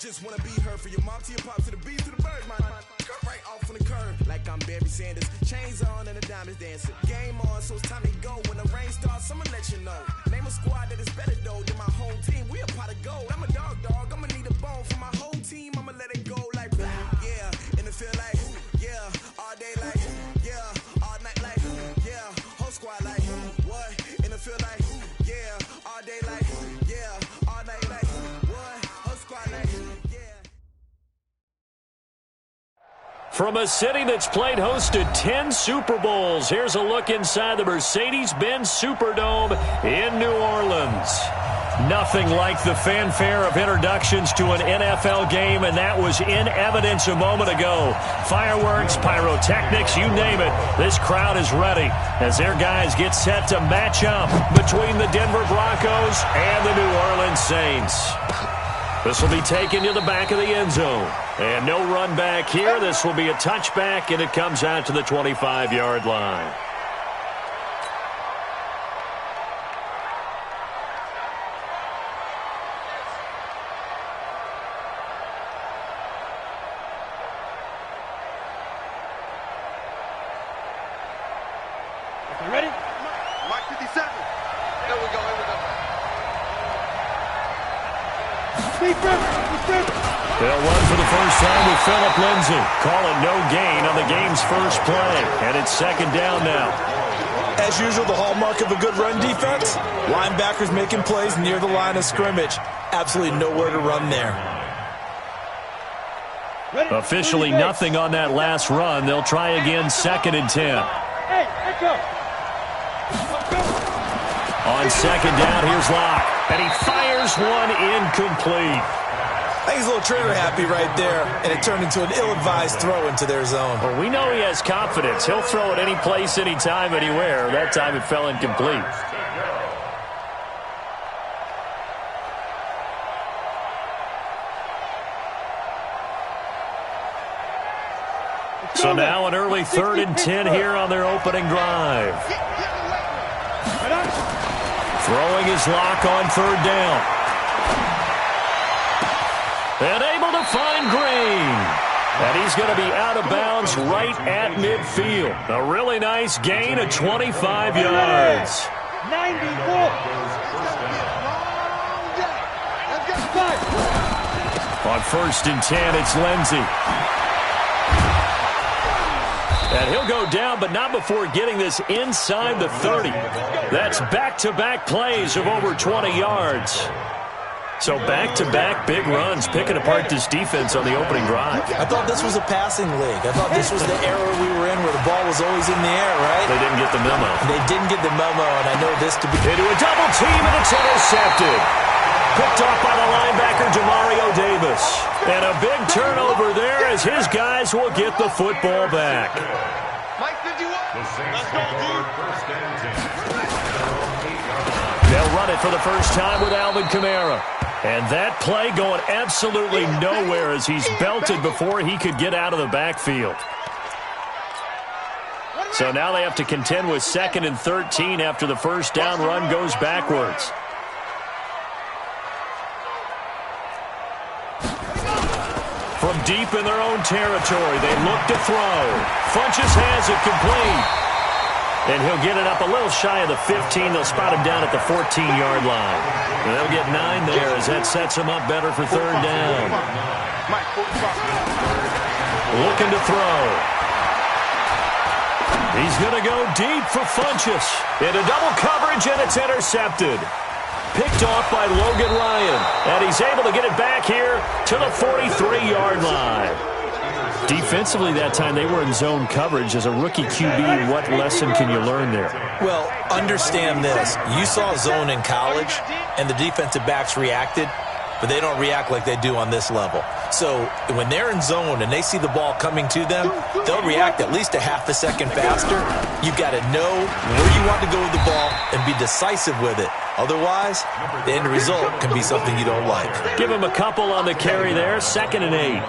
just wanna be heard for your mom to your pops to the beat to the bird, man. Cut right off on the curb like I'm Barry Sanders. Chains on and the diamonds dancing. Game on, so it's time to go. When the rain starts, I'ma let you know. Name a squad that is better though than my whole team. We a pot of gold. I'm a dog. I'ma need a bone for my whole team. I'ma let it go like yeah, and it feel like yeah, all day like yeah, all night like yeah, whole squad like what? And it feel like yeah, all day like yeah, all night like what? Whole squad like yeah. From a city that's played host to 10 Super Bowls, here's a look inside the Mercedes-Benz Superdome in New Orleans. Nothing like the fanfare of introductions to an NFL game, and that was in evidence a moment ago. Fireworks, pyrotechnics, you name it. This crowd is ready as their guys get set to match up between the Denver Broncos and the New Orleans Saints. This will be taken to the back of the end zone. And no run back here. This will be a touchback, and it comes out to the 25-yard line. Ready? Mark 57. Here we go. They'll run for the first time with Phillip Lindsay. Call it no gain on the game's first play. And it's second down now. As usual, the hallmark of a good run defense, linebackers making plays near the line of scrimmage. Absolutely nowhere to run there. Officially nothing on that last run. They'll try again, second and 10. Hey, let's go. On second down, here's Locke. And he fires one incomplete. I think he's a little trigger happy right there, and it turned into an ill-advised throw into their zone. Well, we know he has confidence. He'll throw it any place, anytime, anywhere. That time it fell incomplete. So now an early 3rd and 10 here on their opening drive. Throwing his Lock on 3rd down. And able to find Green. And he's going to be out of bounds right at midfield. A really nice gain of 25 yards. 94. On 1st and 10, it's Lindsay. And he'll go down, but not before getting this inside the 30. That's back-to-back plays of over 20 yards. So back-to-back big runs, picking apart this defense on the opening drive. I thought this was a passing league. I thought this was the era we were in where the ball was always in the air, right? They didn't get the memo. They didn't get the memo, and I know this to be... Into a double team, and it's intercepted. Picked off by the linebacker, Demario Davis. And a big turnover there as his guys will get the football back. Mike 51. Let's go, dude. They'll run it for the first time with Alvin Kamara. And that play going absolutely nowhere as he's belted before he could get out of the backfield. So now they have to contend with 2nd and 13 after the first down run goes backwards. From deep in their own territory, they look to throw. Funches has it complete. And he'll get it up a little shy of the 15. They'll spot him down at the 14-yard line. And they'll get 9 there as that sets him up better for 3rd down. Looking to throw. He's going to go deep for Funches. Into double coverage, and it's intercepted. Picked off by Logan Ryan. And he's able to get it back here to the 43-yard line. Defensively that time, they were in zone coverage. As a rookie QB, what lesson can you learn there? Well, understand this. You saw zone in college, and the defensive backs reacted, but they don't react like they do on this level. So when they're in zone and they see the ball coming to them, they'll react at least a half a second faster. You've got to know where you want to go with the ball and be decisive with it. Otherwise, the end result can be something you don't like. Give him a couple on the carry there, 2nd and 8.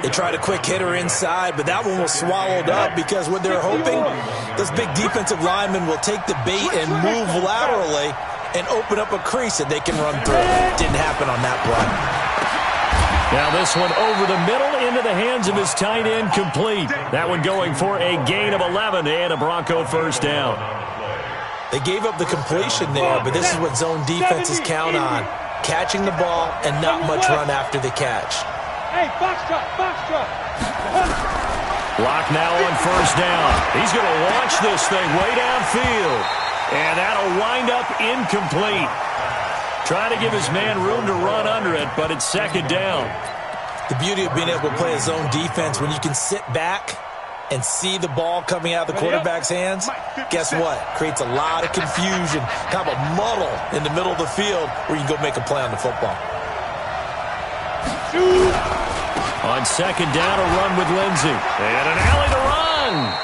They tried a quick hitter inside, but that one was swallowed up because what they're hoping, this big defensive lineman will take the bait and move laterally and open up a crease that they can run through. Didn't happen on that play. Now this one over the middle into the hands of his tight end, complete. That one going for a gain of 11 and a Bronco first down. They gave up the completion there, but this is what zone defenses count on. Catching the ball and not much run after the catch. Hey, box truck. Lock now on first down. He's going to launch this thing way downfield. And that'll wind up incomplete. Trying to give his man room to run under it, but it's second down. The beauty of being able to play a zone defense, when you can sit back and see the ball coming out of the quarterback's hands, guess what? Creates a lot of confusion, kind of a muddle in the middle of the field where you can go make a play on the football. On second down, a run with Lindsey. And an alley to run.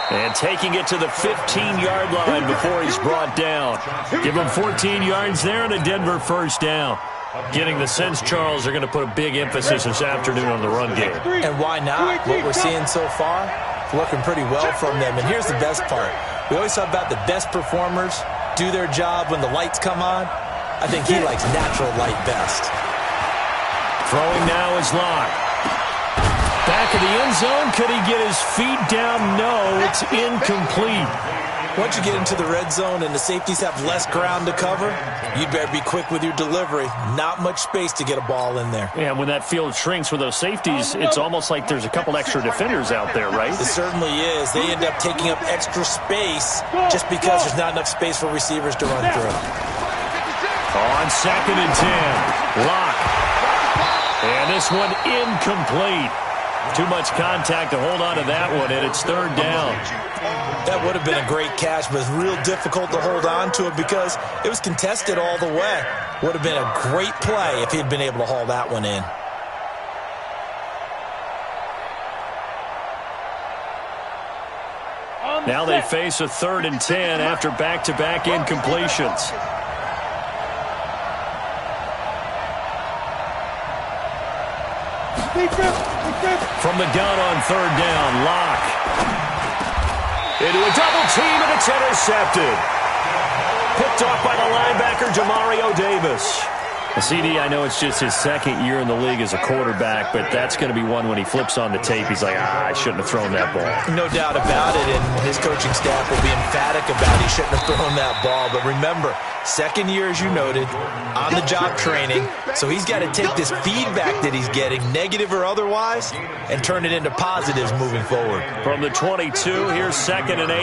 And taking it to the 15-yard line before he's brought down. Give him 14 yards there and a Denver first down. Getting the sense, Charles, are going to put a big emphasis this afternoon on the run game. And why not? What we're seeing so far, working pretty well from them. And here's the best part. We always talk about the best performers do their job when the lights come on. I think he likes natural light best. Throwing now is Locke. Back of the end zone. Could he get his feet down? No, it's incomplete. Once you get into the red zone and the safeties have less ground to cover, you'd better be quick with your delivery. Not much space to get a ball in there. Yeah, when that field shrinks with those safeties, it's almost like there's a couple extra defenders out there, right? It certainly is. They end up taking up extra space just because there's not enough space for receivers to run through. On second and 10, Locke. And this one incomplete. Too much contact to hold on to that one, and it's third down. That would have been a great catch, but it's real difficult to hold on to it because it was contested all the way. Would have been a great play if he'd been able to haul that one in. Now they face a third and 10 after back-to-back incompletions. From the gun on third down, Locke. Into a double team, and it's intercepted. Picked off by the linebacker, Jamario Davis. CD, I know it's just his second year in the league as a quarterback, but that's going to be one when he flips on the tape. He's like, I shouldn't have thrown that ball. No doubt about it, and his coaching staff will be emphatic about he shouldn't have thrown that ball. But remember, second year, as you noted, on-the-job training, so he's got to take this feedback that he's getting, negative or otherwise, and turn it into positives moving forward. From the 22, here's second and 8.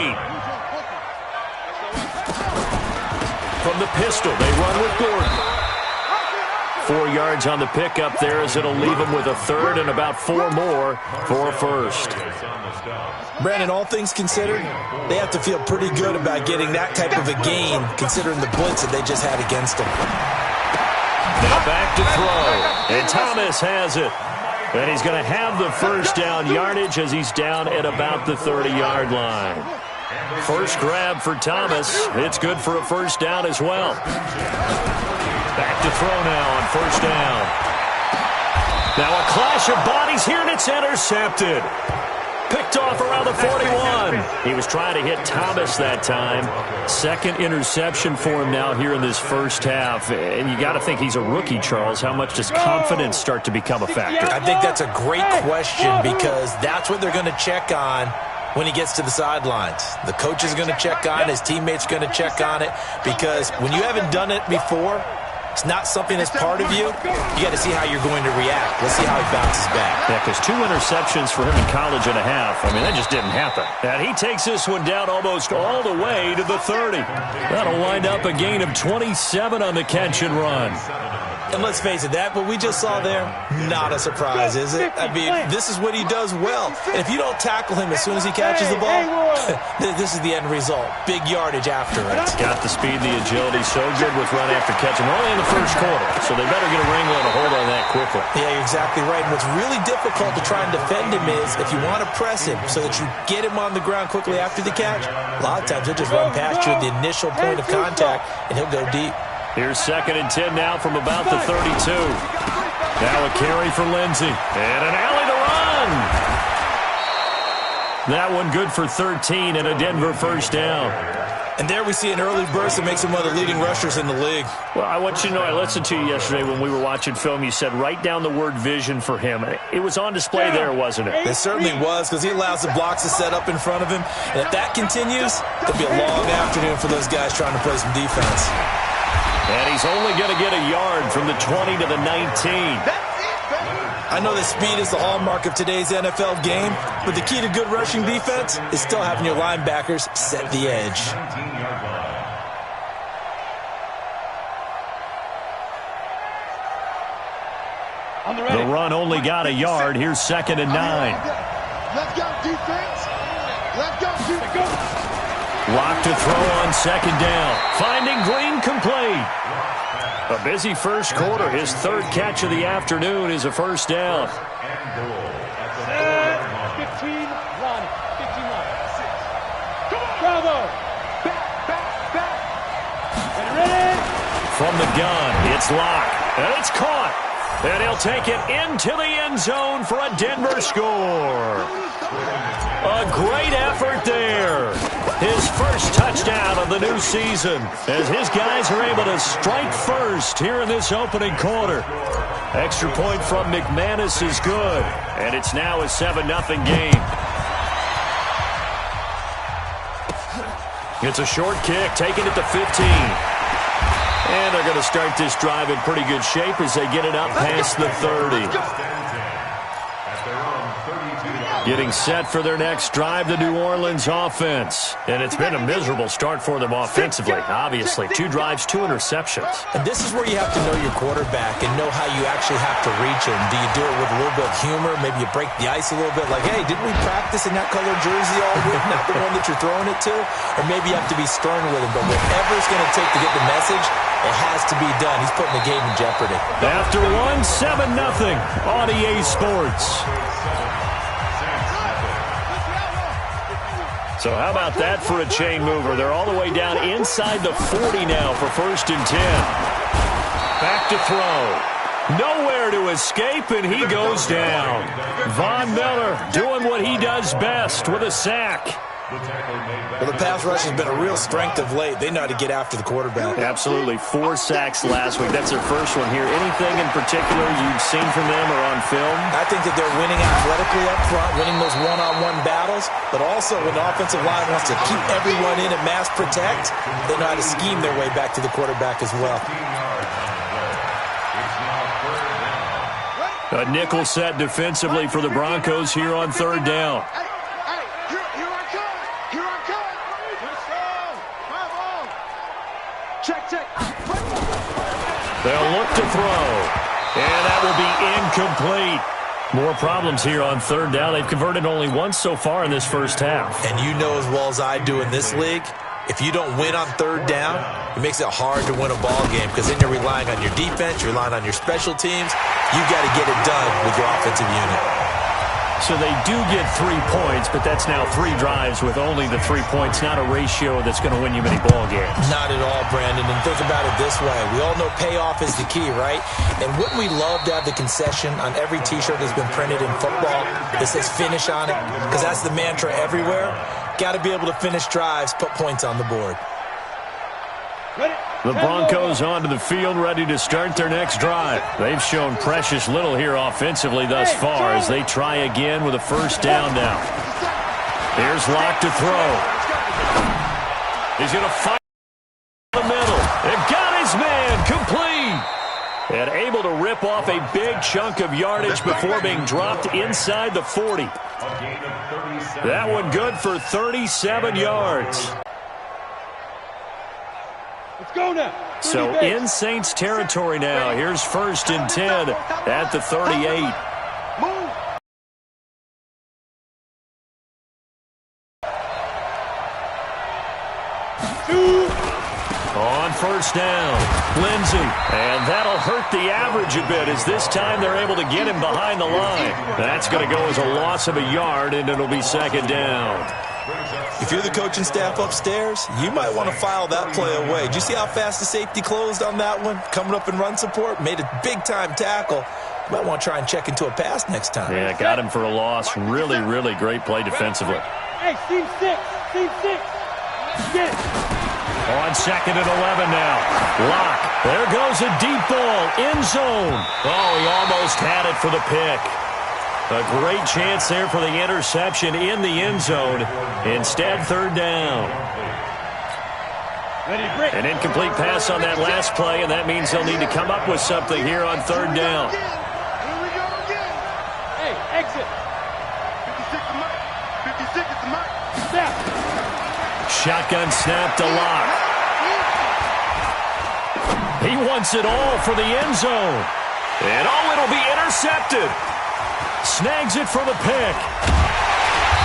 From the pistol, they run with Gordon. 4 yards on the pickup there as it'll leave him with a third and about 4 more for a first. Brandon, all things considered, they have to feel pretty good about getting that type of a gain considering the blitz that they just had against them. Now back to throw, and Thomas has it. And he's going to have the first down yardage as he's down at about the 30-yard line. First grab for Thomas. It's good for a first down as well. Back to throw now on first down. Now a clash of bodies here, and it's intercepted. Picked off around the 41. He was trying to hit Thomas that time. Second interception for him now here in this first half. And you got to think he's a rookie, Charles. How much does confidence start to become a factor? I think that's a great question because that's what they're going to check on when he gets to the sidelines. The coach is going to check on it. His teammates are going to check on it because when you haven't done it before, it's not something that's part of you. You got to see how you're going to react. Let's see how he bounces back. Yeah, because 2 interceptions for him in college and a half. I mean, that just didn't happen. And he takes this one down almost all the way to the 30. That'll wind up a gain of 27 on the catch and run. And let's face it, that what we just saw there, not a surprise, is it? I mean, this is what he does well. And if you don't tackle him as soon as he catches the ball, this is the end result. Big yardage after it. Got the speed, the agility, so good with run after catch. And we're only in the first quarter, so they better get a wrangle and a hold on that quickly. Yeah, you're exactly right. And what's really difficult to try and defend him is if you want to press him so that you get him on the ground quickly after the catch, a lot of times he'll just run past you at the initial point of contact, and he'll go deep. Here's second and 10 now from about the 32. Now a carry for Lindsey. And an alley to run. That one good for 13 and a Denver first down. And there we see an early burst that makes him one of the leading rushers in the league. Well, I want you to know, I listened to you yesterday when we were watching film. You said write down the word vision for him. It was on display there, wasn't it? It certainly was, because he allows the blocks to set up in front of him. And if that continues, it'll be a long afternoon for those guys trying to play some defense. And he's only going to get a yard from the 20 to the 19. I know that speed is the hallmark of today's NFL game, but the key to good rushing defense is still having your linebackers set the edge. The run only got a yard. Here's 2nd and 9. Let's go, defense. Let's go, defense. Lock to throw on 2nd down. Finding Green complete. A busy first quarter. His 3rd catch of the afternoon is a first down. 15-1. 15-1. Bravo. Back. Ready? From the gun, it's Locke. And it's caught. And he'll take it into the end zone for a Denver score. A great effort there. His first touchdown of the new season as his guys are able to strike first here in this opening quarter. Extra point from McManus is good. And it's now a 7-0 game. It's a short kick, taking it to 15. And they're going to start this drive in pretty good shape as they get it up past the 30. Getting set for their next drive, the New Orleans offense. And it's been a miserable start for them offensively, obviously. 2 drives, 2 interceptions. And this is where you have to know your quarterback and know how you actually have to reach him. Do you do it with a little bit of humor? Maybe you break the ice a little bit, like, hey, didn't we practice in that colored jersey all week, not the one that you're throwing it to? Or maybe you have to be stern with him. But whatever it's going to take to get the message, it has to be done. He's putting the game in jeopardy. After 7-0 on EA Sports. So how about that for a chain mover? They're all the way down inside the 40 now for 1st and 10. Back to throw. Nowhere to escape, and he goes down. Von Miller doing what he does best with a sack. Well, the pass rush has been a real strength of late. They know how to get after the quarterback. Absolutely. 4 sacks last week. That's their first one here. Anything in particular you've seen from them or on film? I think that they're winning athletically up front, winning those one-on-one battles, but also when the offensive line wants to keep everyone in and mass protect, they know how to scheme their way back to the quarterback as well. A nickel set defensively for the Broncos here on 3rd down. Check. They'll look to throw. And that will be incomplete. More problems here on 3rd down. They've converted only once so far in this first half. And you know as well as I do in this league, if you don't win on 3rd down, it makes it hard to win a ball game because then you're relying on your defense, you're relying on your special teams. You've got to get it done with your offensive unit. So they do get 3 points, but that's now 3 drives with only the 3 points, not a ratio that's going to win you many ball games. Not at all, Brandon. And think about it this way. We all know payoff is the key, right? And wouldn't we love to have the concession on every T-shirt that's been printed in football that says finish on it? Because that's the mantra everywhere. Got to be able to finish drives, put points on the board. The Broncos onto the field, ready to start their next drive. They've shown precious little here offensively thus far as they try again with a 1st down now. Here's Locke to throw. He's going to fire in the middle. They've got his man complete. And able to rip off a big chunk of yardage before being dropped inside the 40. That one good for 37 yards. Let's go now. So in Saints territory now. Here's 1st and 10 at the 38. On 1st down, Lindsey. And that'll hurt the average a bit as this time they're able to get him behind the line. That's going to go as a loss of a yard, and it'll be 2nd down. If you're the coaching staff upstairs, you might want to file that play away. Did you see how fast the safety closed on that one? Coming up in run support, made a big-time tackle. You might want to try and check into a pass next time. Yeah, got him for a loss. Really great play defensively. Hey, team 6. Get it. On 2nd and 11 now. Locke. There goes a deep ball. End zone. Oh, he almost had it for the pick. A great chance there for the interception in the end zone. Instead, 3rd down. An incomplete pass on that last play, and that means they'll need to come up with something here on 3rd down. Here we go again. Hey, exit. 56 to Mike. 56 to Mike. Snap. Shotgun snap to Locke. He wants it all for the end zone. And it'll be intercepted. Snags it for the pick.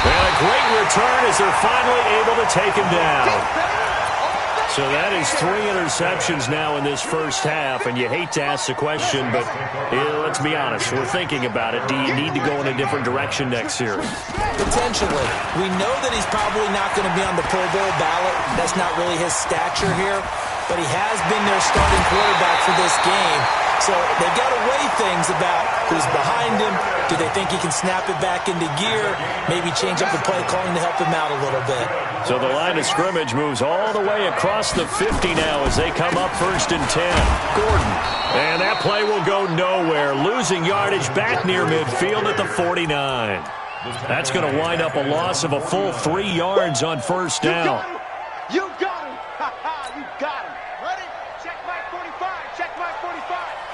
And a great return as they're finally able to take him down. So that is 3 interceptions now in this first half, and you hate to ask the question, but let's be honest, we're thinking about it. Do you need to go in a different direction next year? Potentially. We know that he's probably not going to be on the Pro Bowl ballot. That's not really his stature here, but he has been their starting quarterback for this game. So they've got to weigh things about who's behind him. Do they think he can snap it back into gear? Maybe change up the play calling to help him out a little bit. So the line of scrimmage moves all the way across the 50 now as they come up 1st and 10. Gordon. And that play will go nowhere. Losing yardage back near midfield at the 49. That's going to wind up a loss of a full 3 yards on 1st down. You got him. You got him. Ready? Check my 45. Check my 45.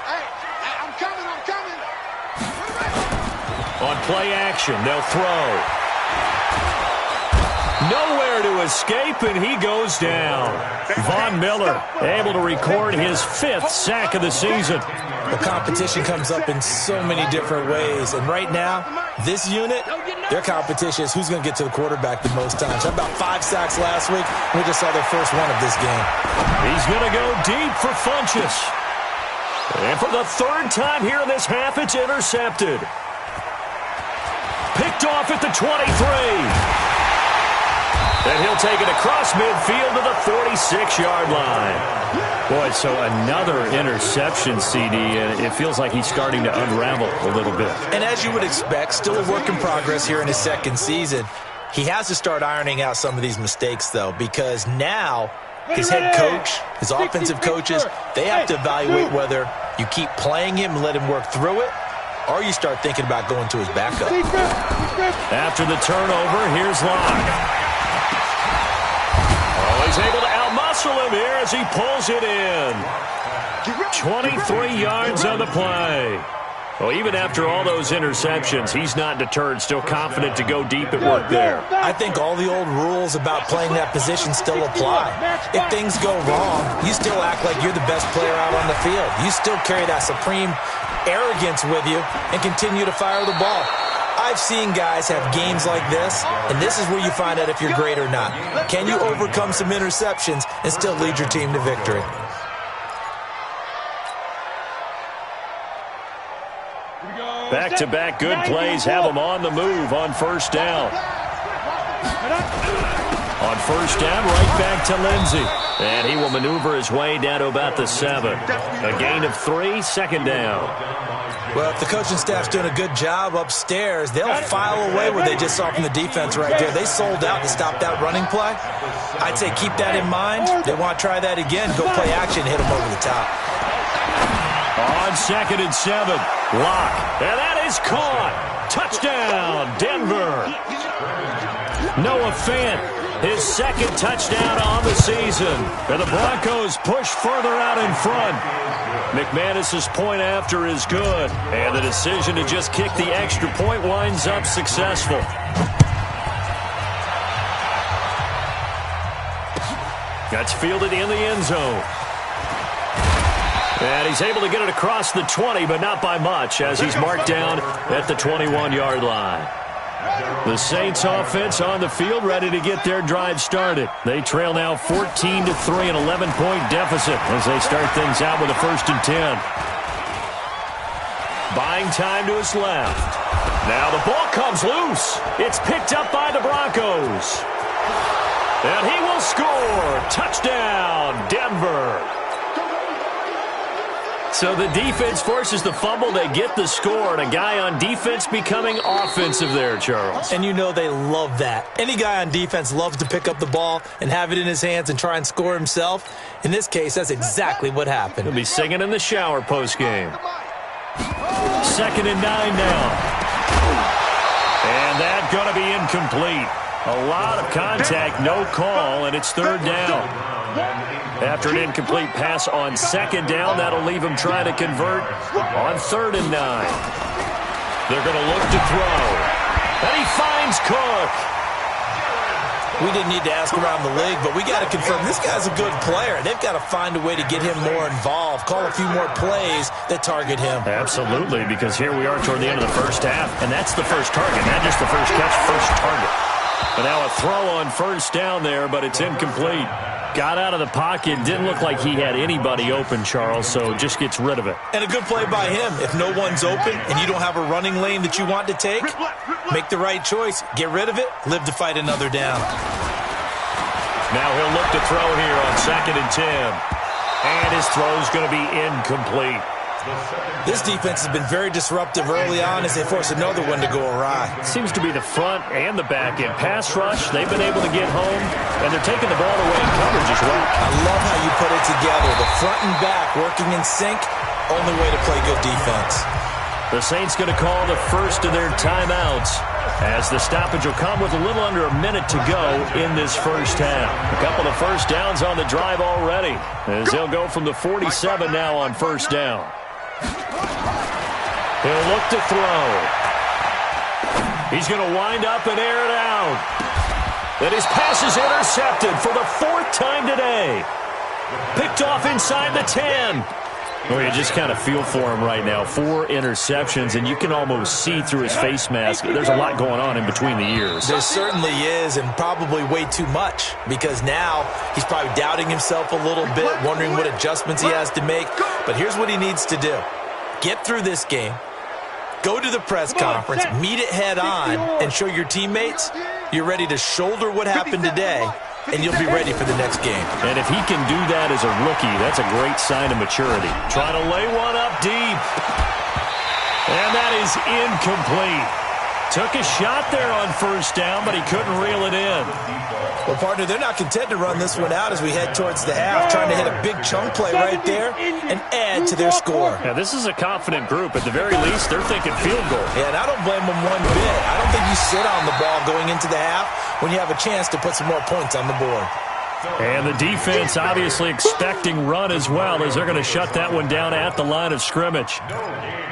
Hey, I'm coming. On play action, they'll throw. Nowhere to escape, and he goes down. Von Miller able to record his 5th sack of the season. The competition comes up in so many different ways, and right now, this unit, their competition is who's going to get to the quarterback the most times. How about 5 sacks last week? We just saw their first one of this game. He's going to go deep for Funchess. And for the 3rd time here in this half, it's intercepted. Picked off at the 23. And he'll take it across midfield to the 46-yard line. Boy, so another interception, CD, and it feels like he's starting to unravel a little bit. And as you would expect, still a work in progress here in his 2nd season. He has to start ironing out some of these mistakes, though, because now his head coach, his offensive coaches, they have to evaluate whether you keep playing him and let him work through it, or you start thinking about going to his backup. After the turnover, here's Locke. He's able to outmuscle him here as he pulls it in. 23 yards on the play. Well, even after all those interceptions, he's not deterred, still confident to go deep at work there. I think all the old rules about playing that position still apply. If things go wrong, you still act like you're the best player out on the field. You still carry that supreme arrogance with you and continue to fire the ball. I've seen guys have games like this, and this is where you find out if you're great or not. Can you overcome some interceptions and still lead your team to victory? Back-to-back good plays have them on the move on 1st down. On 1st down, right back to Lindsey. And he will maneuver his way down to about the 7. A gain of 3, 2nd down. Well, if the coaching staff's doing a good job upstairs, they'll file away what they just saw from the defense right there. They sold out to stop that running play. I'd say keep that in mind. They want to try that again. Go play action, hit them over the top. On 2nd and 7, Locke. And that is caught. Touchdown, Denver. Noah Fant, his 2nd touchdown on the season. And the Broncos push further out in front. McManus's point after is good. And the decision to just kick the extra point winds up successful. That's fielded in the end zone. And he's able to get it across the 20, but not by much, as he's marked down at the 21-yard line. The Saints offense on the field, ready to get their drive started. They trail now 14-3, an 11-point deficit as they start things out with a 1st and 10. Buying time to his left. Now the ball comes loose. It's picked up by the Broncos. And he will score. Touchdown, Denver. So the defense forces the fumble. They get the score, and a guy on defense becoming offensive there, Charles. And you know they love that. Any guy on defense loves to pick up the ball and have it in his hands and try and score himself. In this case, that's exactly what happened. He'll be singing in the shower postgame. 2nd and 9 now. And that's going to be incomplete. A lot of contact, no call, and it's 3rd down. After an incomplete pass on 2nd down, that'll leave him trying to convert on 3rd and 9. They're going to look to throw. And he finds Cook. We didn't need to ask around the league, but we got to confirm this guy's a good player. They've got to find a way to get him more involved, call a few more plays that target him. Absolutely, because here we are toward the end of the first half, and that's the first target, not just the first catch, first target. But now a throw on 1st down there, but it's incomplete. Got out of the pocket, didn't look like he had anybody open, Charles, so just gets rid of it. And a good play by him. If no one's open and you don't have a running lane that you want to take, make the right choice. Get rid of it, live to fight another down. Now he'll look to throw here on 2nd and 10. And his throw's going to be incomplete. This defense has been very disruptive early on as they force another one to go awry. Seems to be the front and the back end. Pass rush, they've been able to get home, and they're taking the ball away in coverage as well. I love how you put it together. The front and back working in sync, only way to play good defense. The Saints going to call the first of their timeouts as the stoppage will come with a little under a minute to go in this first half. A couple of first downs on the drive already as they'll go from the 47 now on 1st down. He'll look to throw. He's going to wind up and air it out. And his pass is intercepted for the 4th time today. Picked off inside the 10. Oh, you just kind of feel for him right now. 4 interceptions, and you can almost see through his face mask. There's a lot going on in between the ears. There certainly is, and probably way too much, because now he's probably doubting himself a little bit, wondering what adjustments he has to make. But here's what he needs to do. Get through this game, go to the press conference, meet it head on, and show your teammates you're ready to shoulder what happened today, and you'll be ready for the next game. And if he can do that as a rookie, that's a great sign of maturity. Trying to lay one up deep. And that is incomplete. Took a shot there on 1st down, but he couldn't reel it in. Well, partner, they're not content to run this one out as we head towards the half, trying to hit a big chunk play right there and add to their score. Now, this is a confident group. At the very least, they're thinking field goal. Yeah, and I don't blame them one bit. I don't think you sit on the ball going into the half when you have a chance to put some more points on the board. And the defense obviously expecting run as well, as they're going to shut that one down at the line of scrimmage.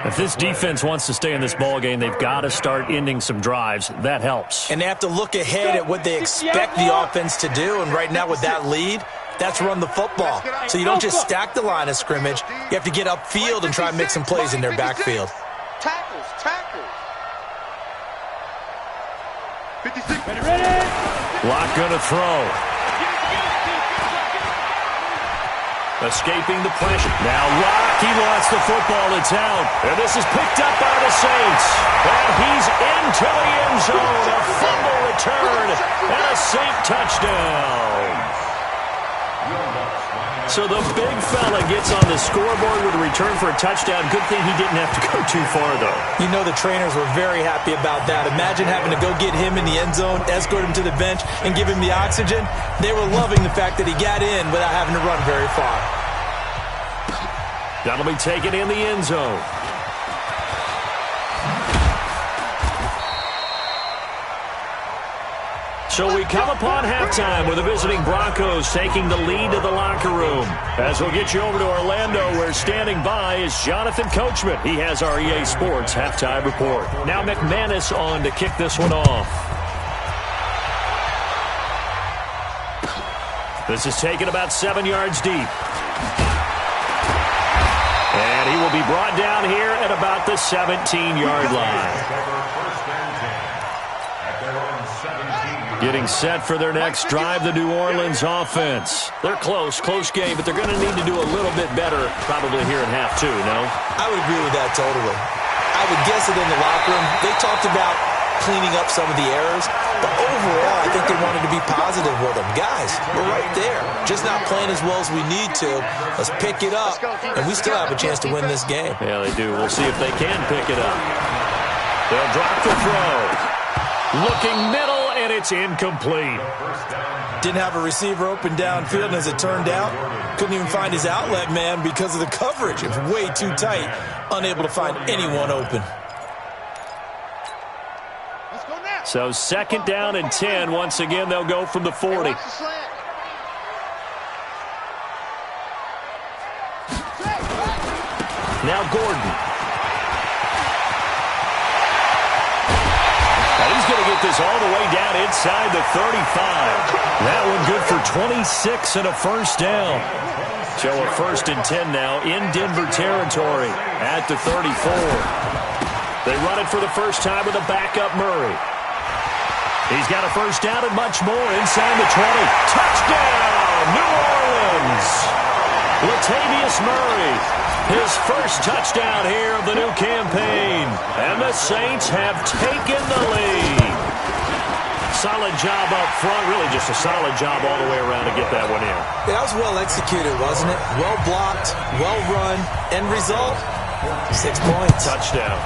If this defense wants to stay in this ballgame, they've got to start ending some drives. That helps. And they have to look ahead at what they expect the offense to do. And right now with that lead, that's run the football. So you don't just stack the line of scrimmage. You have to get upfield and try and make some plays in their backfield. Tackles. 56. Lock going to throw. Escaping the pressure. Now Rock, he wants the football. It's out. And this is picked up by the Saints. And he's into the end zone. A fumble return. And a Saint touchdown. So the big fella gets on the scoreboard with a return for a touchdown. Good thing he didn't have to go too far, though. You know the trainers were very happy about that. Imagine having to go get him in the end zone, escort him to the bench, and give him the oxygen. They were loving the fact that he got in without having to run very far. That'll be taken in the end zone. So we come upon halftime with the visiting Broncos taking the lead to the locker room. As we'll get you over to Orlando, where standing by is Jonathan Coachman. He has our EA Sports halftime report. Now McManus on to kick this one off. This is taken about 7 yards deep. And he will be brought down here at about the 17-yard line. Getting set for their next drive, the New Orleans offense. They're close game, but they're going to need to do a little bit better probably here in half two, no? I would agree with that totally. I would guess that in the locker room, they talked about cleaning up some of the errors. But overall, I think they wanted to be positive with them. Guys, we're right there. Just not playing as well as we need to. Let's pick it up, and we still have a chance to win this game. Yeah, they do. We'll see if they can pick it up. They'll drop the throw. Looking middle, and it's incomplete. Didn't have a receiver open downfield, and as it turned out, couldn't even find his outlet man because of the coverage. It was way too tight, unable to find anyone open. So 2nd down and 10. Once again, they'll go from the 40. Now Gordon. And he's going to get this all the way down inside the 35. That one good for 26 and a first down. So a 1st and 10 now in Denver territory at the 34. They run it for the first time with a backup Murray. He's got a first down and much more inside the 20. Touchdown, New Orleans! Latavius Murray, his first touchdown here of the new campaign. And the Saints have taken the lead. Solid job up front, really just a solid job all the way around to get that one in. Yeah, that was well executed, wasn't it? Well blocked, well run, end result, 6 points. Touchdown.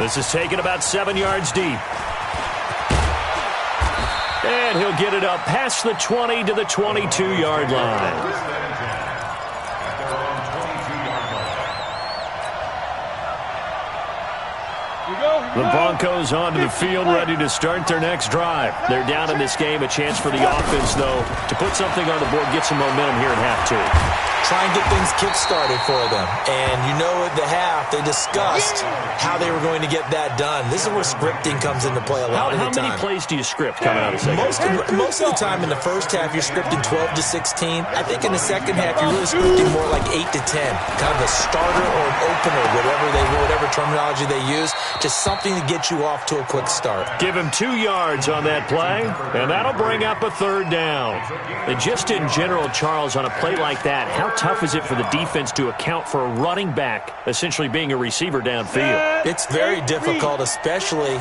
This is taken about 7 yards deep. And he'll get it up past the 20 to the 22-yard line. The Broncos onto the field, ready to start their next drive. They're down in this game. A chance for the offense, though, to put something on the board, get some momentum here at half 2. Try and get things kick-started for them. And you know at the half, they discussed how they were going to get that done. This is where scripting comes into play a lot of the time. How many plays do you script coming out of the second? Most of the time in the first half, you're scripting 12 to 16. I think in the second half, you're really scripting more like 8 to 10. Kind of a starter or an opener, whatever terminology they use. Just something to get you off to a quick start. Give him 2 yards on that play, and that'll bring up a 3rd down. And just in general, Charles, on a play like that, how tough is it for the defense to account for a running back essentially being a receiver downfield? It's very difficult, especially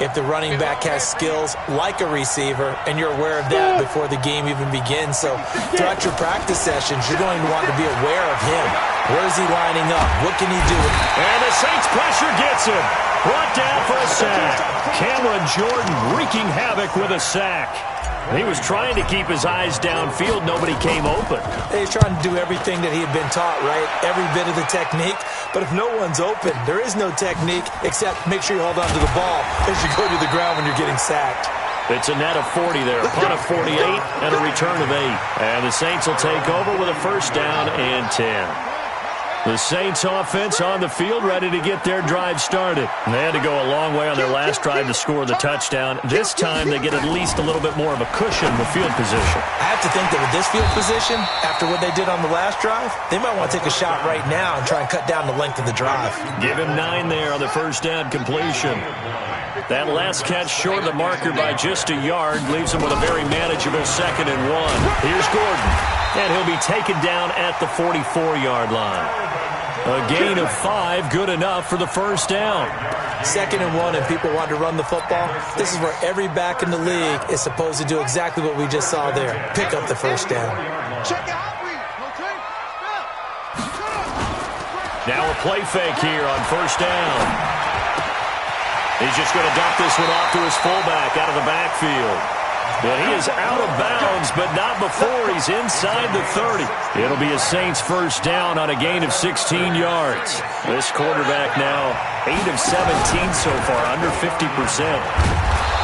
if the running back has skills like a receiver, and you're aware of that before the game even begins. So throughout your practice sessions, you're going to want to be aware of him. Where is he lining up? What can he do? And the Saints pressure gets him. Brought down for a sack. Cameron Jordan wreaking havoc with a sack. He was trying to keep his eyes downfield. Nobody came open. He's trying to do everything that he had been taught, right? Every bit of the technique. But if no one's open, there is no technique except make sure you hold on to the ball as you go to the ground when you're getting sacked. It's a net of 40 there. A punt of 48 and a return of 8. And the Saints will take over with a first down and 10. The Saints offense on the field, ready to get their drive started. And they had to go a long way on their last drive to score the touchdown. This time they get at least a little bit more of a cushion with field position. I have to think that with this field position, after what they did on the last drive, they might want to take a shot right now and try and cut down the length of the drive. Give him 9 there on the first down completion. That last catch short of the marker by just a yard leaves him with a very manageable 2nd and 1. Here's Gordon, and he'll be taken down at the 44-yard line. A gain of 5, good enough for the first down. 2nd and 1, and people want to run the football. This is where every back in the league is supposed to do exactly what we just saw there. Pick up the first down. Now a play fake here on first down. He's just going to dump this one off to his fullback out of the backfield. Well, he is out of bounds, but not before he's inside the 30. It'll be a Saints first down on a gain of 16 yards. This quarterback now 8 of 17 so far, under 50%.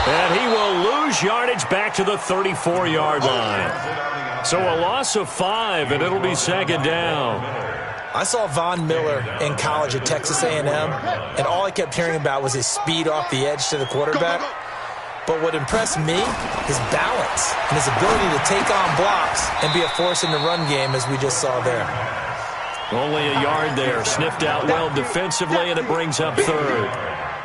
And he will lose yardage back to the 34-yard line. So a loss of 5, and it'll be 2nd down. I saw Von Miller in college at Texas A&M, and all I kept hearing about was his speed off the edge to the quarterback. But what impressed me, his balance and his ability to take on blocks and be a force in the run game, as we just saw there. Only a yard there, sniffed out well defensively, and it brings up 3rd.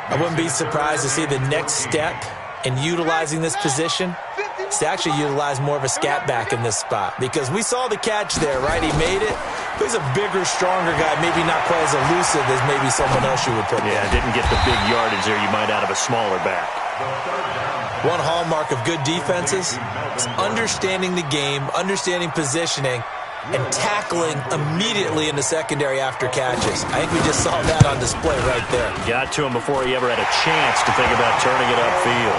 I wouldn't be surprised to see the next step in utilizing this position is to actually utilize more of a scat back in this spot, because we saw the catch there, right? He made it, He's a bigger, stronger guy, maybe not quite as elusive as maybe someone else you would put there. Yeah, didn't get the big yardage there you might out of a smaller back. One hallmark of good defenses is understanding the game, understanding positioning, and tackling immediately in the secondary after catches. I think we just saw that on display right there. Got to him before he ever had a chance to think about turning it upfield.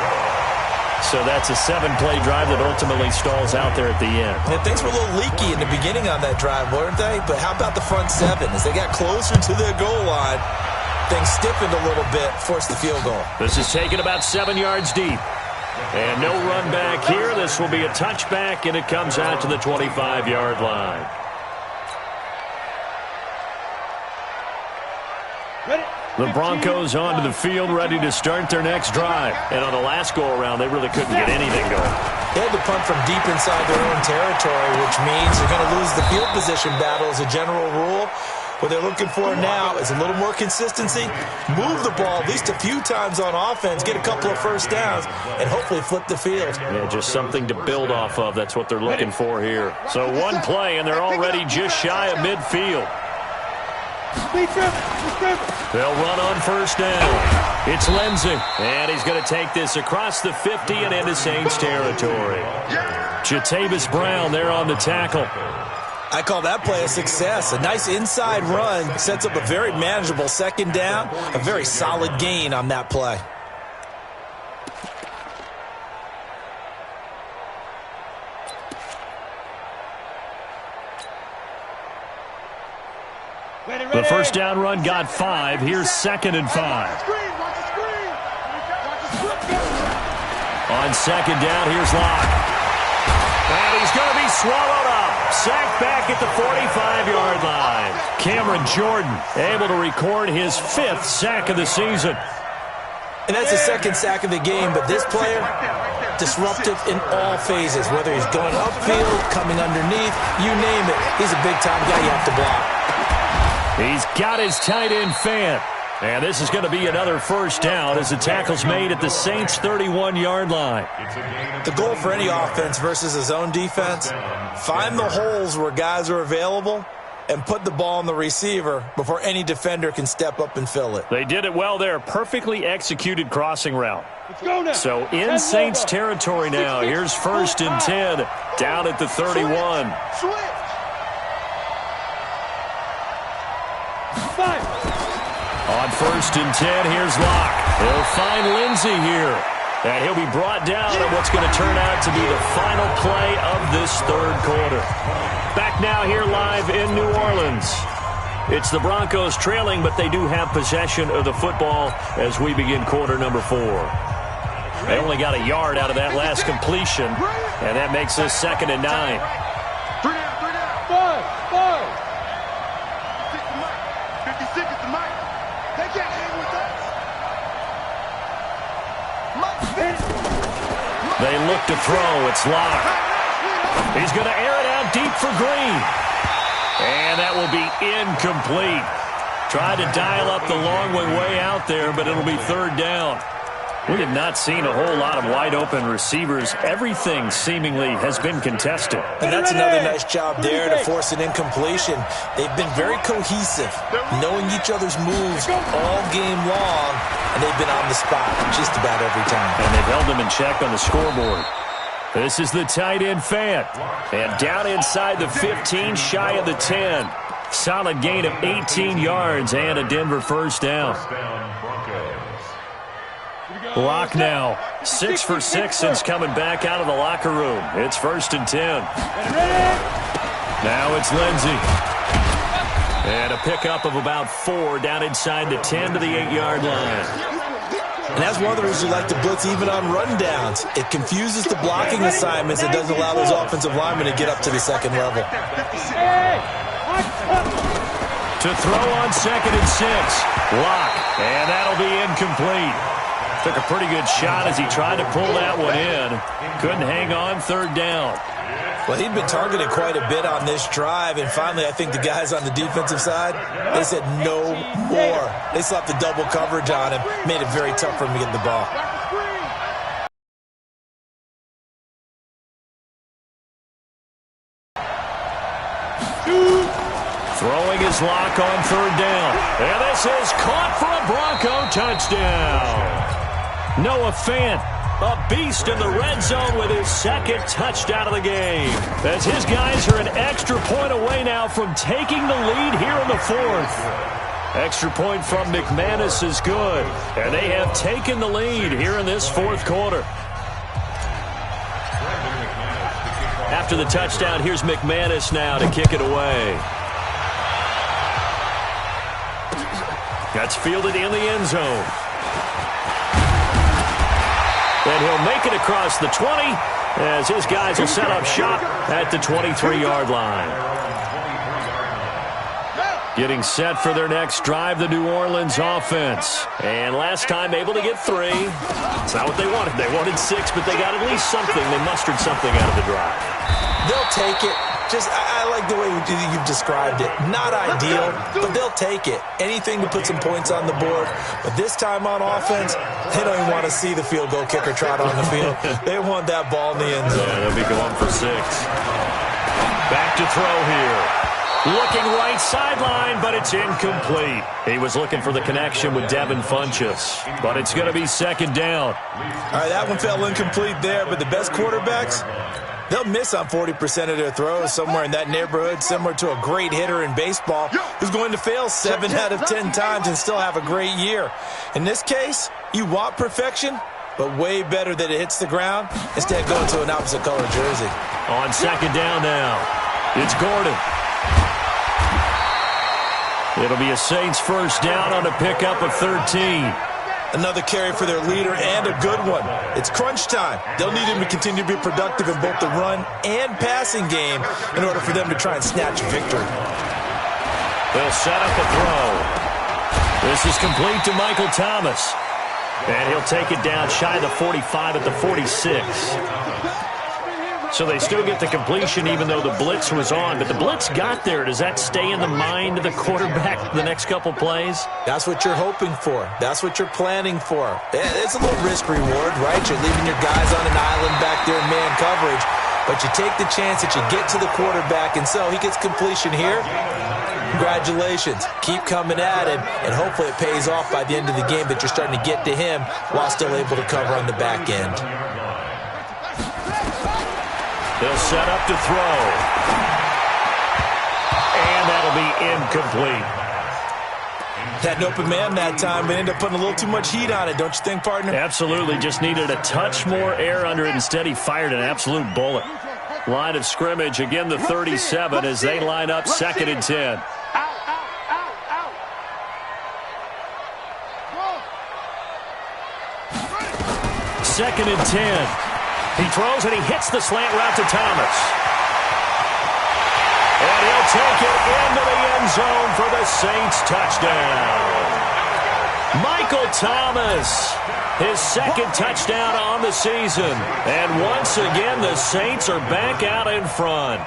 So that's a 7-play drive that ultimately stalls out there at the end. And things were a little leaky in the beginning on that drive, weren't they? But how about the front seven? As they got closer to their goal line, things stiffened a little bit, forced the field goal. This is taken about 7 yards deep. And no run back here. This will be a touchback, and it comes out to the 25-yard line. The Broncos onto the field, ready to start their next drive. And on the last go-around, they really couldn't get anything going. They had to punt from deep inside their own territory, which means they're going to lose the field position battle as a general rule. What they're looking for now is a little more consistency, move the ball at least a few times on offense, get a couple of first downs, and hopefully flip the field. Yeah, just something to build off of. That's what they're looking for here. So one play, and they're already just shy of midfield. They'll run on first down. It's Lindsey, and he's going to take this across the 50 and into Saints territory. Jatavis Brown there on the tackle. I call that play a success. A nice inside run sets up a very manageable second down, a very solid gain on that play. The first down run got 5. Here's 2nd and 5. On second down, here's Locke. And he's going to be swallowed up. Sacked back at the 45-yard line. Cameron Jordan able to record his 5th sack of the season. And that's the 2nd sack of the game, but this player, disruptive in all phases, whether he's going upfield, coming underneath, you name it. He's a big-time guy you have to block. He's got his tight end Fant. And this is going to be another first down as the tackle's made at the Saints' 31-yard line. The goal for any offense versus a zone defense, find the holes where guys are available and put the ball on the receiver before any defender can step up and fill it. They did it well there. Perfectly executed crossing route. So in Saints territory now. Here's 1st and 10 down at the 31. On 1st and 10, here's Locke. He'll find Lindsey here. And he'll be brought down at what's going to turn out to be the final play of this 3rd quarter. Back now here live in New Orleans. It's the Broncos trailing, but they do have possession of the football as we begin quarter number 4. They only got a yard out of that last completion, and that makes this 2nd and 9. They look to throw. It's Locke. He's going to air it out deep for Green. And that will be incomplete. Tried to dial up the long way out there, but it'll be 3rd down. We have not seen a whole lot of wide-open receivers. Everything seemingly has been contested. And that's another nice job there to force an incompletion. They've been very cohesive, knowing each other's moves all game long, and they've been on the spot just about every time. And they've held them in check on the scoreboard. This is the tight end Fant. And down inside the 15, shy of the 10. Solid gain of 18 yards and a Denver first down. Locke now, 6 for 6 since coming back out of the locker room. It's 1st and 10. Now it's Lindsey. And a pickup of about 4 down inside the 10 to the 8-yard line. And that's one of the reasons you like to blitz even on rundowns. It confuses the blocking assignments. It doesn't allow those offensive linemen to get up to the 2nd level. To throw on 2nd and 6. Locke. And that'll be incomplete. Took a pretty good shot as he tried to pull that one in. Couldn't hang on, 3rd down. Well, he'd been targeted quite a bit on this drive, and finally I think the guys on the defensive side, they said no more. They slapped the double coverage on him, made it very tough for him to get the ball. is Locke on third down. And this is caught for a Bronco touchdown. Noah Fant, a beast in the red zone with his second touchdown of the game. As his guys are an extra point away now from taking the lead here in the fourth. Extra point from McManus is good. And they have taken the lead here in this fourth quarter. After the touchdown, here's McManus now to kick it away. That's fielded in the end zone. And he'll make it across the 20 as his guys will set up shop at the 23-yard line. Getting set for their next drive, the New Orleans offense. And last time able to get 3. It's not what they wanted. They wanted 6, but they got at least something. They mustered something out of the drive. They'll take it. I like the way you've described it. Not ideal, but they'll take it. Anything to put some points on the board. But this time on offense, they don't even want to see the field goal kicker trot on the field. They want that ball in the end zone. Yeah, they'll be going for 6. Back to throw here. Looking right sideline, but it's incomplete. He was looking for the connection with Devin Funchess, but it's going to be second down. All right, that one fell incomplete there, but the best quarterbacks, they'll miss on 40% of their throws, somewhere in that neighborhood, similar to a great hitter in baseball who's going to fail 7 out of 10 times and still have a great year. In this case, you want perfection, but way better that it hits the ground instead of going to an opposite color jersey. On second down now, it's Gordon. It'll be a Saints first down on a pickup of 13. Another carry for their leader and a good one. It's crunch time. They'll need him to continue to be productive in both the run and passing game in order for them to try and snatch a victory. They'll set up a throw. This is complete to Michael Thomas. And he'll take it down shy of the 45 at the 46. So they still get the completion even though the blitz was on. But the blitz got there. Does that stay in the mind of the quarterback the next couple plays? That's what you're hoping for. That's what you're planning for. It's a little risk-reward, right? You're leaving your guys on an island back there in man coverage. But you take the chance that you get to the quarterback, and so he gets completion here. Congratulations. Keep coming at him, and hopefully it pays off by the end of the game that you're starting to get to him while still able to cover on the back end. They'll set up to throw. And that'll be incomplete. Had an open man that time, but ended up putting a little too much heat on it, don't you think, partner? Absolutely. Just needed a touch more air under it. Instead, he fired an absolute bullet. Line of scrimmage, again the 37 as they line up second and 10. Second and 10. He throws and he hits the slant route to Thomas. And he'll take it into the end zone for the Saints touchdown. Michael Thomas, his second touchdown on the season. And once again, the Saints are back out in front.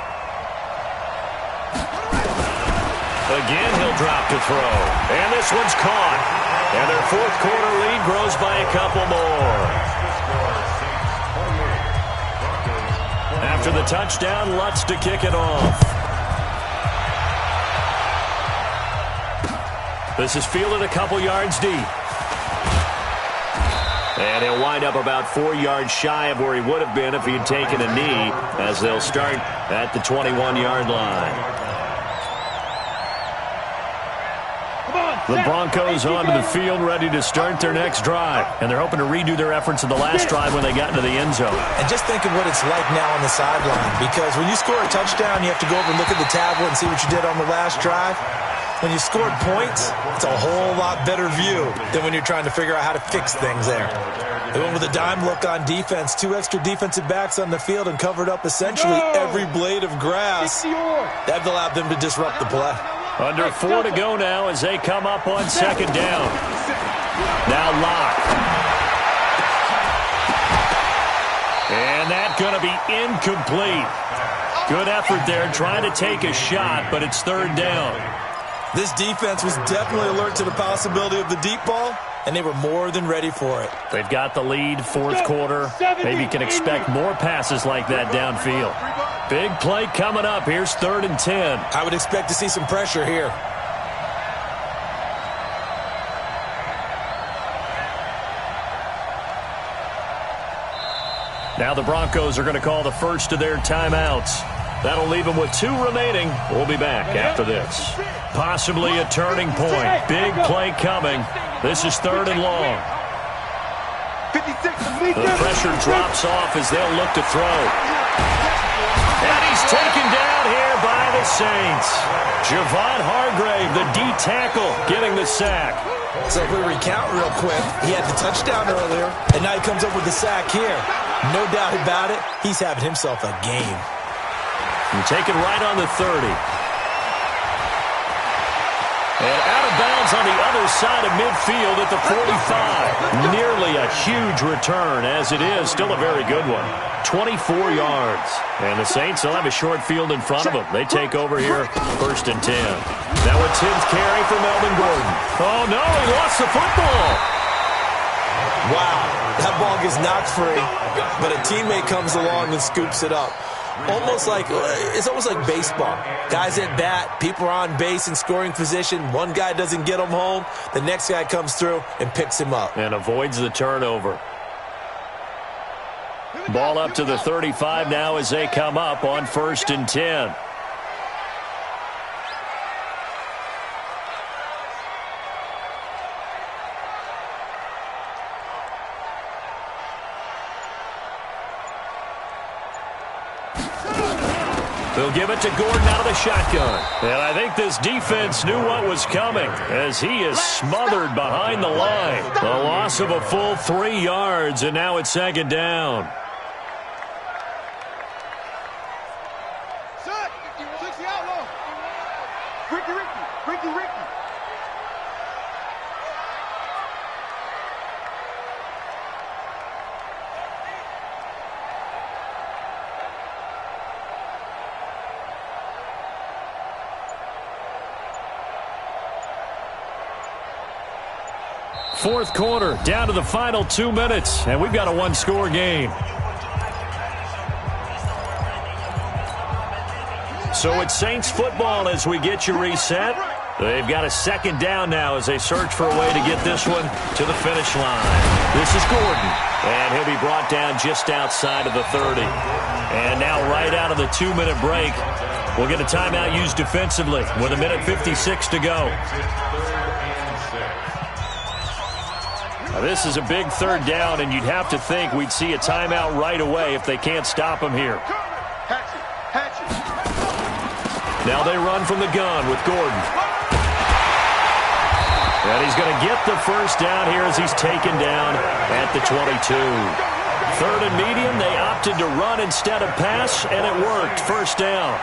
Again, he'll drop to throw. And this one's caught. And their fourth quarter lead grows by a couple more. After the touchdown, Lutz to kick it off. This is fielded a couple yards deep. And he'll wind up about 4 yards shy of where he would have been if he had taken a knee, as they'll start at the 21-yard line. The Broncos onto the field, ready to start their next drive. And they're hoping to redo their efforts in the last drive when they got into the end zone. And just think of what it's like now on the sideline. Because when you score a touchdown, you have to go over and look at the tablet and see what you did on the last drive. When you scored points, it's a whole lot better view than when you're trying to figure out how to fix things there. They went with a dime look on defense. 2 extra defensive backs on the field and covered up essentially every blade of grass. That allowed them to disrupt the play. Under 4 to go now as they come up on second down. Now Locke. And that's going to be incomplete. Good effort there trying to take a shot, but it's third down. This defense was definitely alert to the possibility of the deep ball, and they were more than ready for it. They've got the lead, fourth quarter. Maybe can expect more passes like that downfield. Big play coming up. Here's third and 10. I would expect to see some pressure here. Now the Broncos are going to call the first of their timeouts. That'll leave them with 2 remaining. We'll be back after this. Possibly a turning point. Big play coming. This is 3rd and long. The pressure drops off as they'll look to throw. And he's taken down here by the Saints. Javon Hargrave, the D tackle, getting the sack. So if we recount real quick, he had the touchdown earlier, and now he comes up with the sack here. No doubt about it, he's having himself a game. And taken right on the 30. And out of bounds on the other side of midfield at the 45. Nearly a huge return, as it is. Still a very good one. 24 yards. And the Saints will have a short field in front of them. They take over here, 1st and 10. Now a 10th carry for Melvin Gordon. Oh, no, he lost the football. Wow, that ball gets knocked free, but a teammate comes along and scoops it up. It's almost like baseball. Guys at bat, people are on base in scoring position. One guy doesn't get him home. The next guy comes through and picks him up. And avoids the turnover. Ball up to the 35 now as they come up on 1st and 10. They'll give it to Gordon out of the shotgun. And I think this defense knew what was coming as he is smothered behind the line. The loss of a full 3 yards, and now it's 2nd down. Ricky. Fourth quarter, down to the final 2 minutes, and we've got a 1-score game. So it's Saints football as we get you reset. They've got a 2nd down now as they search for a way to get this one to the finish line. This is Gordon, and he'll be brought down just outside of the 30. And now right out of the 2-minute break, we'll get a timeout used defensively with 1:56 to go. Now, this is a big 3rd down, and you'd have to think we'd see a timeout right away if they can't stop him here. Now they run from the gun with Gordon. And he's going to get the 1st down here as he's taken down at the 22. 3rd and medium, they opted to run instead of pass, and it worked. 1st down.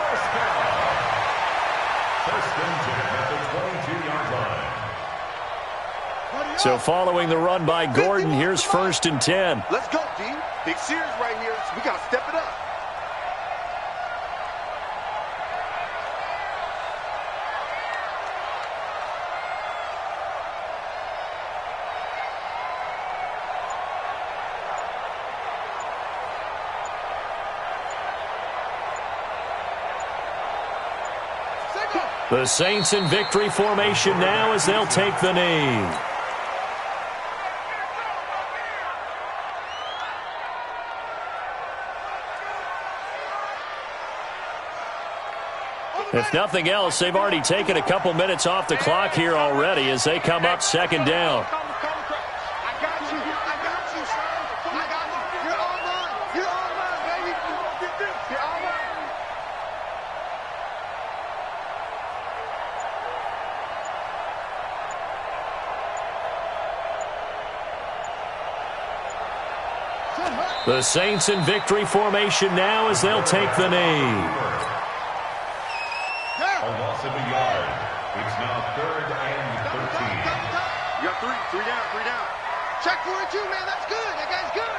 So following the run by Gordon, here's 1st and 10. Let's go, D. Big series right here. We got to step it up. The Saints in victory formation now as they'll take the knee. If nothing else, they've already taken a couple minutes off the clock here already as they come up 2nd down. The Saints in victory formation now as they'll take the knee. A loss of a yard. It's now 3rd and 13. You got three down. Check 42, man. That's good. That guy's good.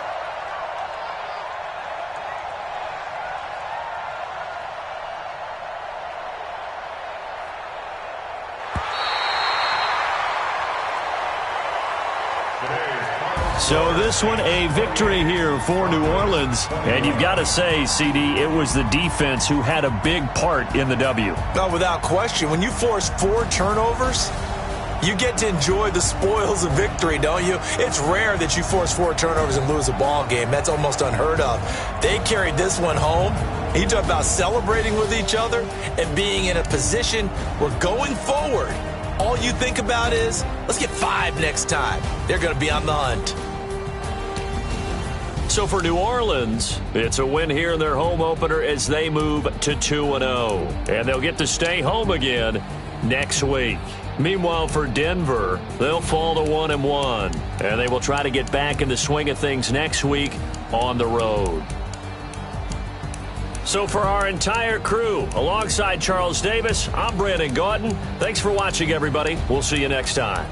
So this one, a victory here for New Orleans. And you've got to say, CD, it was the defense who had a big part in the W. No, without question. When you force 4 turnovers, You get to enjoy the spoils of victory, don't you? It's rare that you force 4 turnovers and lose a ball game. That's almost unheard of. They carried this one home. You talk about celebrating with each other and being in a position where going forward, all you think about is, let's get 5 next time. They're going to be on the hunt. So for New Orleans, it's a win here in their home opener as they move to 2-0. And they'll get to stay home again next week. Meanwhile, for Denver, they'll fall to 1-1. And they will try to get back in the swing of things next week on the road. So for our entire crew, alongside Charles Davis, I'm Brandon Gautin. Thanks for watching, everybody. We'll see you next time.